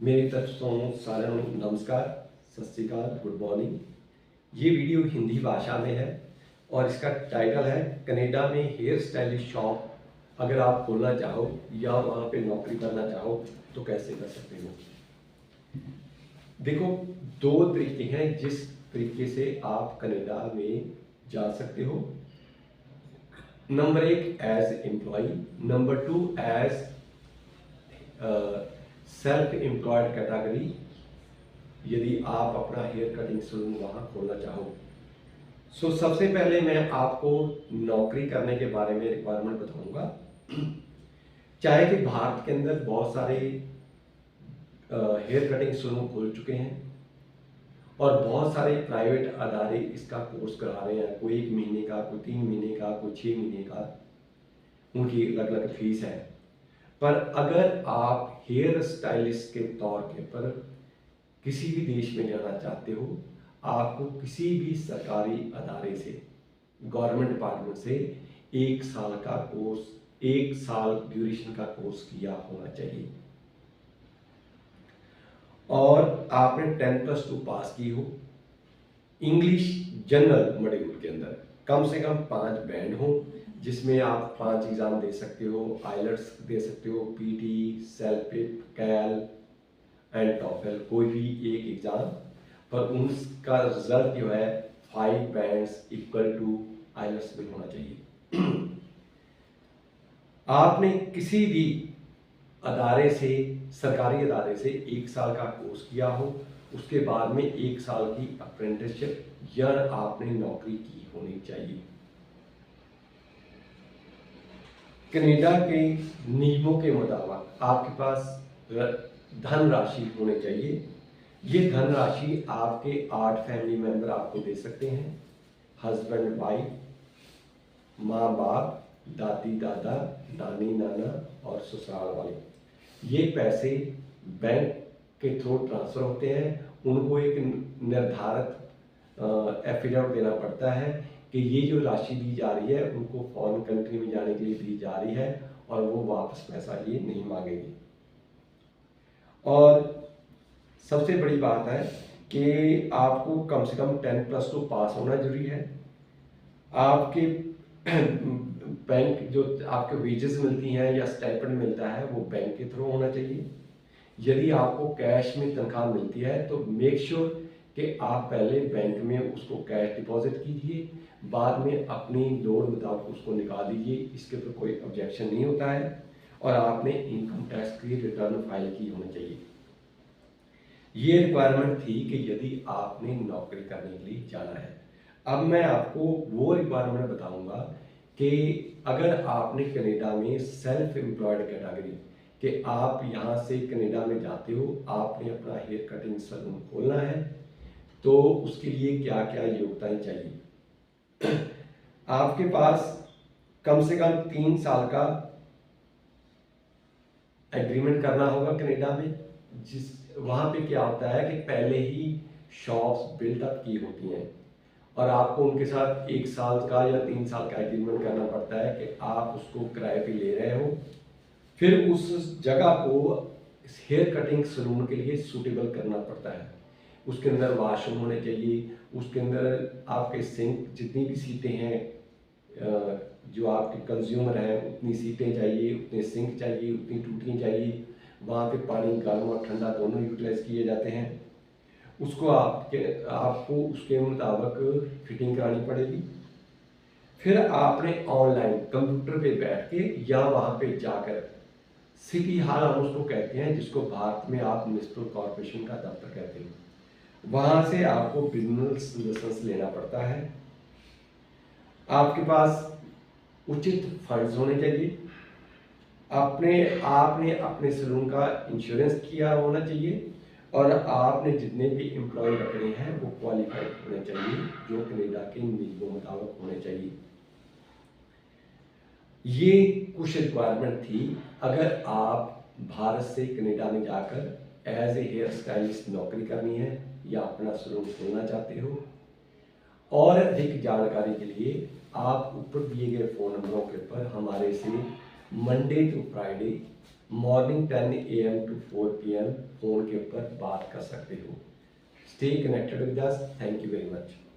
मेरी तरफ से सारे नमस्कार, सत श्री अकाल, गुड मॉर्निंग। ये वीडियो हिंदी भाषा में है और इसका टाइटल है कनाडा में हेयर स्टाइलिश शॉप अगर आप खोलना चाहो या वहाँ पे नौकरी करना चाहो तो कैसे कर सकते हो। देखो, दो तरीके हैं जिस तरीके से आप कनाडा में जा सकते हो। नंबर एक as employ, number two as self employed category, यदि आप अपना हेयर कटिंग सैलून वहाँ खोलना चाहो। सबसे पहले मैं आपको नौकरी करने के बारे में रिक्वायरमेंट बताऊंगा। चाहे कि भारत के अंदर बहुत सारे हेयर कटिंग सैलून खुल चुके हैं और बहुत सारे प्राइवेट अदारे इसका कोर्स करा रहे हैं, कोई 1 महीने का, कोई 3 महीने का, कोई 6 महीने का, उनकी अलग अलग फीस है। पर अगर आप हेयर स्टाइलिस्ट के तौर के पर किसी भी देश में जाना चाहते हो, आपको किसी भी सरकारी अदारे से, गवर्नमेंट डिपार्टमेंट से 1 साल का कोर्स, 1 साल ड्यूरेशन का कोर्स किया होना चाहिए और आपने 10+2 पास की हो। इंग्लिश जनरल मॉड्यूल के अंदर कम से कम 5 बैंड हो, जिसमें आप 5 एग्ज़ाम दे सकते हो। आइलेट्स दे सकते हो, पीटी, सेल्फिप, कैल एंड टॉफल, कोई भी एक एग्ज़ाम, पर उसका रिजल्ट जो है 5 बैंड्स इक्वल टू आइलेट्स में होना चाहिए। आपने किसी भी अदारे से, सरकारी अदारे से 1 साल का कोर्स किया हो, उसके बाद में 1 साल की अप्रेंटिसशिप या आपने नौकरी की होनी चाहिए। कनाडा के नियमों के मुताबिक आपके पास धनराशि होनी चाहिए। ये धनराशि आपके 8 फैमिली मेंबर आपको दे सकते हैं, हस्बैंड वाइफ, माँ बाप, दादी दादा, नानी नाना और ससुराल वाले। ये पैसे बैंक के थ्रू ट्रांसफ़र होते हैं। उनको एक निर्धारित एफिडेविट देना पड़ता है कि ये जो राशि दी जा रही है उनको फॉरेन कंट्री में जाने के लिए दी जा रही है और वो वापस पैसा ये नहीं मांगेंगे। और सबसे बड़ी बात है कि आपको कम से कम 10+2 पास होना जरूरी है। आपके बैंक जो आपके वेजेस मिलती हैं या स्टाइपेंड मिलता है वो बैंक के थ्रू होना चाहिए। यदि आपको कैश में तनख्वाह मिलती है तो मेक श्योर कि आप पहले बैंक में उसको कैश डिपॉजिट कीजिए, बाद में अपनी लोड मुताबिक उसको निकाल दीजिए। इसके ऊपर कोई ऑब्जेक्शन नहीं होता है और आपने इनकम टैक्स की रिटर्न फाइल की होनी चाहिए। ये रिक्वायरमेंट थी कि यदि आपने नौकरी करने के लिए जाना है। अब मैं आपको वो रिक्वायरमेंट बताऊंगा कि अगर आपने कनाडा में सेल्फ एम्प्लॉयड कैटेगरी कि आप यहाँ से कनाडा में जाते हो, आपने अपना हेयर कटिंग सैलून खोलना है, तो उसके लिए क्या क्या योग्यताएं चाहिए। आपके पास कम से कम 3 साल का एग्रीमेंट करना होगा कनाडा में। जिस वहाँ पे क्या होता है कि पहले ही शॉप्स बिल्डअप की होती हैं और आपको उनके साथ 1 साल का या 3 साल का एग्रीमेंट करना पड़ता है कि आप उसको किराए पे ले रहे हो। फिर उस जगह को हेयर कटिंग सैलून के लिए सूटेबल करना पड़ता है। उसके अंदर वॉशरूम होने चाहिए, उसके अंदर आपके सिंक, जितनी भी सीटें हैं जो आपके कंज्यूमर हैं उतनी सीटें चाहिए, उतने सिंक चाहिए, उतनी टूटियाँ चाहिए। वहाँ पे पानी गर्म और ठंडा दोनों यूटिलाइज किए जाते हैं। उसको आपको उसके मुताबिक फिटिंग करानी पड़ेगी। फिर आपने ऑनलाइन कंप्यूटर पे बैठ के या वहाँ पे जाकर सिटी हॉल, हम उसको कहते हैं, जिसको भारत में आप म्युनिसिपल कॉरपोरेशन का दफ्तर कहते हैं, वहाँ से आपको बिजनेस लाइसेंस लेना पड़ता है। आपके पास उचित फंड्स होने चाहिए। आपने अपने सैलून का इंश्योरेंस किया होना चाहिए और आपने जितने भी एम्प्लॉय रखने हैं वो क्वालिफाइड होने चाहिए, जो कनाडा के नियमों मुताबिक होने चाहिए। ये कुछ रिक्वायरमेंट थी अगर आप भारत से कनाडा में जाकर एज ए हेयर स्टाइलिस्ट नौकरी करनी है या अपना सैलून खोलना चाहते हो। और अधिक जानकारी के लिए आप ऊपर दिए गए फ़ोन नंबरों के ऊपर हमारे से Monday to Friday morning 10 AM to 4 PM phone के ऊपर बात कर सकते हो। Stay connected with us. Thank you very much.